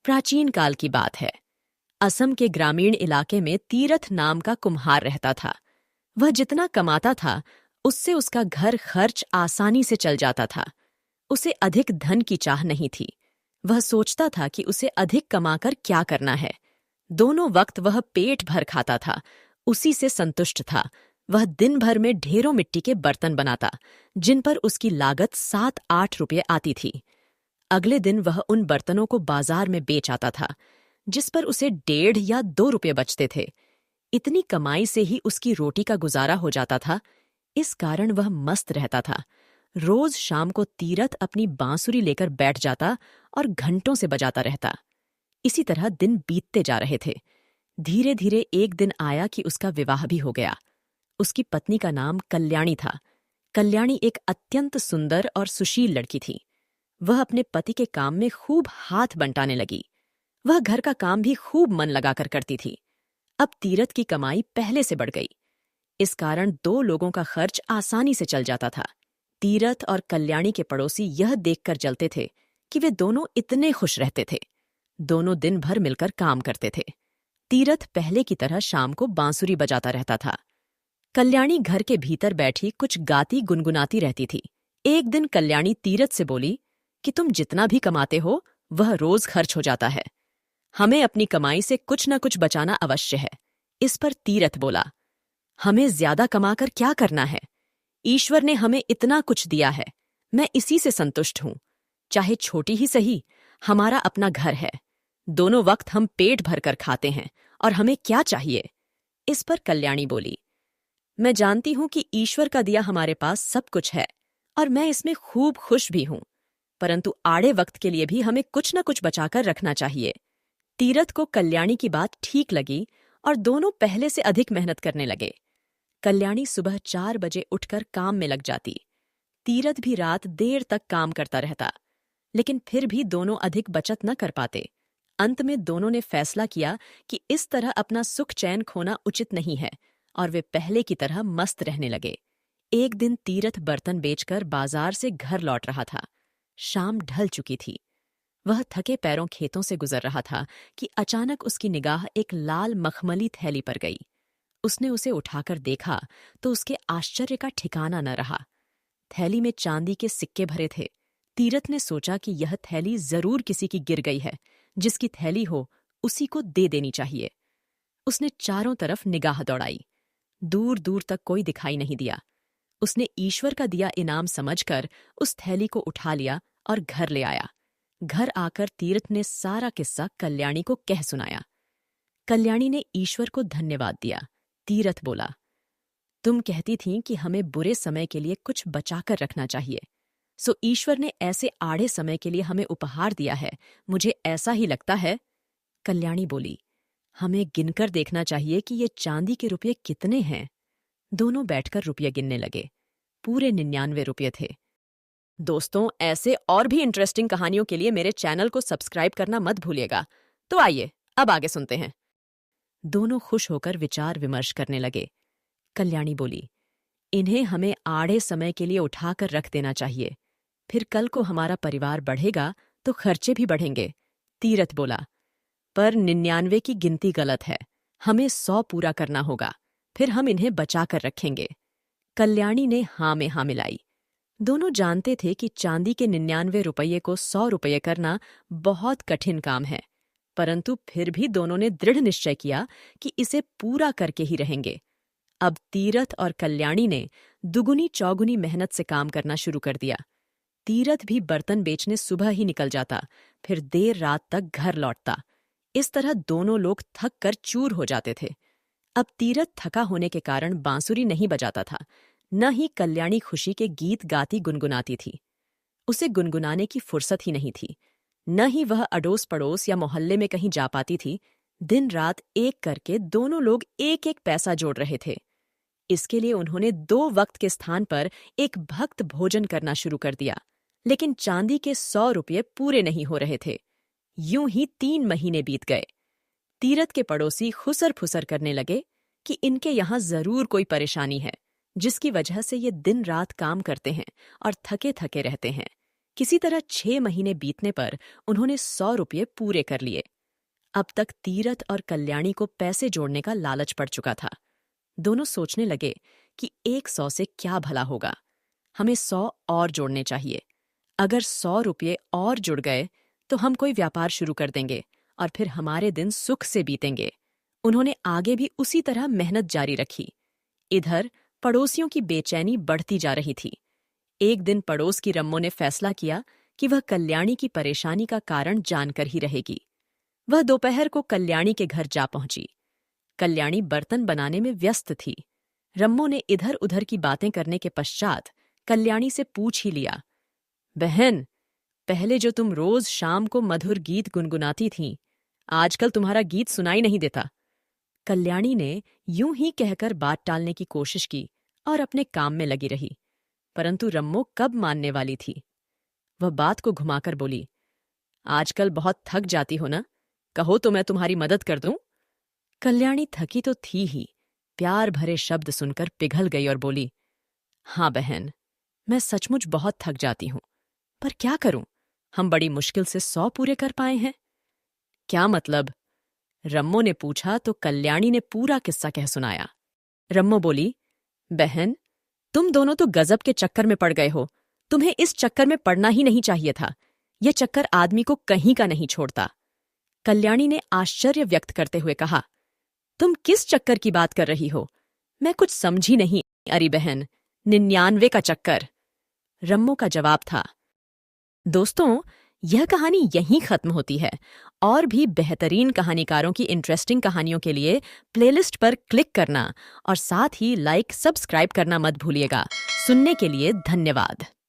प्राचीन काल की बात है। असम के ग्रामीण इलाके में तीरथ नाम का कुम्हार रहता था। वह जितना कमाता था उससे उसका घर खर्च आसानी से चल जाता था। उसे अधिक धन की चाह नहीं थी। वह सोचता था कि उसे अधिक कमाकर क्या करना है। दोनों वक्त वह पेट भर खाता था, उसी से संतुष्ट था। वह दिन भर में ढेरों मिट्टी के बर्तन बनाता, जिन पर उसकी लागत 7-8 रुपये आती थी। अगले दिन वह उन बर्तनों को बाजार में बेच आता था, जिस पर उसे 1.5 या 2 रुपये बचते थे। इतनी कमाई से ही उसकी रोटी का गुजारा हो जाता था। इस कारण वह मस्त रहता था। रोज शाम को तीरथ अपनी बांसुरी लेकर बैठ जाता और घंटों से बजाता रहता। इसी तरह दिन बीतते जा रहे थे। धीरे धीरे एक दिन आया कि उसका विवाह भी हो गया। उसकी पत्नी का नाम कल्याणी था। कल्याणी एक अत्यंत सुंदर और सुशील लड़की थी। वह अपने पति के काम में खूब हाथ बंटाने लगी। वह घर का काम भी खूब मन लगाकर करती थी। अब तीरथ की कमाई पहले से बढ़ गई। इस कारण 2 लोगों का खर्च आसानी से चल जाता था। तीरथ और कल्याणी के पड़ोसी यह देखकर जलते थे कि वे दोनों इतने खुश रहते थे। दोनों दिन भर मिलकर काम करते थे। तीरथ पहले की तरह शाम को बांसुरी बजाता रहता था। कल्याणी घर के भीतर बैठी कुछ गाती गुनगुनाती रहती थी। एक दिन कल्याणी तीरथ से बोली कि तुम जितना भी कमाते हो वह रोज खर्च हो जाता है। हमें अपनी कमाई से कुछ न कुछ बचाना अवश्य है। इस पर तीरथ बोला, हमें ज्यादा कमाकर क्या करना है? ईश्वर ने हमें इतना कुछ दिया है, मैं इसी से संतुष्ट हूं। चाहे छोटी ही सही, हमारा अपना घर है। दोनों वक्त हम पेट भरकर खाते हैं और हमें क्या चाहिए? इस पर कल्याणी बोली, मैं जानती हूं कि ईश्वर का दिया हमारे पास सब कुछ है और मैं इसमें खूब खुश भी हूं, परंतु आड़े वक्त के लिए भी हमें कुछ न कुछ बचाकर रखना चाहिए। तीरथ को कल्याणी की बात ठीक लगी और दोनों पहले से अधिक मेहनत करने लगे। कल्याणी सुबह 4 बजे उठकर काम में लग जाती। तीरथ भी रात देर तक काम करता रहता, लेकिन फिर भी दोनों अधिक बचत न कर पाते। अंत में दोनों ने फैसला किया कि इस तरह अपना सुख चैन खोना उचित नहीं है और वे पहले की तरह मस्त रहने लगे। एक दिन तीरथ बर्तन बेचकर बाजार से घर लौट रहा था। शाम ढल चुकी थी। वह थके पैरों खेतों से गुजर रहा था कि अचानक उसकी निगाह एक लाल मखमली थैली पर गई। उसने उसे उठाकर देखा तो उसके आश्चर्य का ठिकाना न रहा। थैली में चांदी के सिक्के भरे थे। तीरथ ने सोचा कि यह थैली जरूर किसी की गिर गई है। जिसकी थैली हो उसी को दे देनी चाहिए। उसने चारों तरफ निगाह दौड़ाई। दूर दूर तक कोई दिखाई नहीं दिया। उसने ईश्वर का दिया इनाम समझकर उस थैली को उठा लिया और घर ले आया। घर आकर तीरथ ने सारा किस्सा कल्याणी को कह सुनाया। कल्याणी ने ईश्वर को धन्यवाद दिया। तीरथ बोला, तुम कहती थीं कि हमें बुरे समय के लिए कुछ बचाकर रखना चाहिए, सो ईश्वर ने ऐसे आड़े समय के लिए हमें उपहार दिया है, मुझे ऐसा ही लगता है। कल्याणी बोली, हमें गिनकर देखना चाहिए कि ये चांदी के रुपये कितने हैं। दोनों बैठकर रुपये गिनने लगे। पूरे 99 रुपये थे। दोस्तों, ऐसे और भी इंटरेस्टिंग कहानियों के लिए मेरे चैनल को सब्सक्राइब करना मत भूलिएगा। तो आइए अब आगे सुनते हैं। दोनों खुश होकर विचार विमर्श करने लगे। कल्याणी बोली, इन्हें हमें आड़े समय के लिए उठाकर रख देना चाहिए, फिर कल को हमारा परिवार बढ़ेगा तो खर्चे भी बढ़ेंगे। तीरथ बोला, पर 99 की गिनती गलत है, हमें 100 पूरा करना होगा, फिर हम इन्हें बचाकर रखेंगे। कल्याणी ने हाँ में हाँ मिलाई। दोनों जानते थे कि चांदी के 99 रुपये को 100 रुपये करना बहुत कठिन काम है, परंतु फिर भी दोनों ने दृढ़ निश्चय किया कि इसे पूरा करके ही रहेंगे। अब तीरथ और कल्याणी ने दुगुनी चौगुनी मेहनत से काम करना शुरू कर दिया। तीरथ भी बर्तन बेचने सुबह ही निकल जाता, फिर देर रात तक घर लौटता। इस तरह दोनों लोग थक कर चूर हो जाते थे। अब तीरथ थका होने के कारण बांसुरी नहीं बजाता था, न ही कल्याणी खुशी के गीत गाती गुनगुनाती थी। उसे गुनगुनाने की फुर्सत ही नहीं थी। न ही वह अड़ोस पड़ोस या मोहल्ले में कहीं जा पाती थी। दिन रात एक करके दोनों लोग एक एक पैसा जोड़ रहे थे। इसके लिए उन्होंने 2 वक्त के स्थान पर एक भक्त भोजन करना शुरू कर दिया, लेकिन चांदी के 100 रुपये पूरे नहीं हो रहे थे। यूं ही 3 महीने बीत गए। तीरथ के पड़ोसी खुसर फुसर करने लगे कि इनके यहाँ जरूर कोई परेशानी है, जिसकी वजह से ये दिन रात काम करते हैं और थके थके रहते हैं। किसी तरह 6 महीने बीतने पर उन्होंने 100 रुपये पूरे कर लिए। अब तक तीरथ और कल्याणी को पैसे जोड़ने का लालच पड़ चुका था। दोनों सोचने लगे कि 100 से क्या भला होगा, हमें 100 और जोड़ने चाहिए। अगर 100 रुपये और जुड़ गए तो हम कोई व्यापार शुरू कर देंगे और फिर हमारे दिन सुख से बीतेंगे। उन्होंने आगे भी उसी तरह मेहनत जारी रखी। इधर पड़ोसियों की बेचैनी बढ़ती जा रही थी। एक दिन पड़ोस की रम्मो ने फैसला किया कि वह कल्याणी की परेशानी का कारण जानकर ही रहेगी। वह दोपहर को कल्याणी के घर जा पहुंची। कल्याणी बर्तन बनाने में व्यस्त थी। रम्मो ने इधर उधर की बातें करने के पश्चात कल्याणी से पूछ ही लिया, बहन, पहले जो तुम रोज शाम को मधुर गीत गुनगुनाती थीं, आजकल तुम्हारा गीत सुनाई नहीं देता। कल्याणी ने यूं ही कहकर बात टालने की कोशिश की और अपने काम में लगी रही, परंतु रम्मो कब मानने वाली थी। वह बात को घुमाकर बोली, आजकल बहुत थक जाती हो ना, कहो तो मैं तुम्हारी मदद कर दूं। कल्याणी थकी तो थी ही, प्यार भरे शब्द सुनकर पिघल गई और बोली, हाँ बहन, मैं सचमुच बहुत थक जाती हूं, पर क्या करूं, हम बड़ी मुश्किल से 100 पूरे कर पाए हैं। क्या मतलब? रम्मो ने पूछा तो कल्याणी ने पूरा किस्सा कह सुनाया। रम्मो बोली, बहन, तुम दोनों तो गजब के चक्कर में पड़ गए हो। तुम्हें इस चक्कर में पड़ना ही नहीं चाहिए था। यह चक्कर आदमी को कहीं का नहीं छोड़ता। कल्याणी ने आश्चर्य व्यक्त करते हुए कहा, तुम किस चक्कर की बात कर रही हो? मैं कुछ समझी नहीं। अरे बहन, 99 का चक्कर। रम्मो का जवाब था। दोस्तों, यह कहानी यहीं खत्म होती है। और भी बेहतरीन कहानीकारों की इंटरेस्टिंग कहानियों के लिए प्लेलिस्ट पर क्लिक करना और साथ ही लाइक सब्सक्राइब करना मत भूलिएगा। सुनने के लिए धन्यवाद।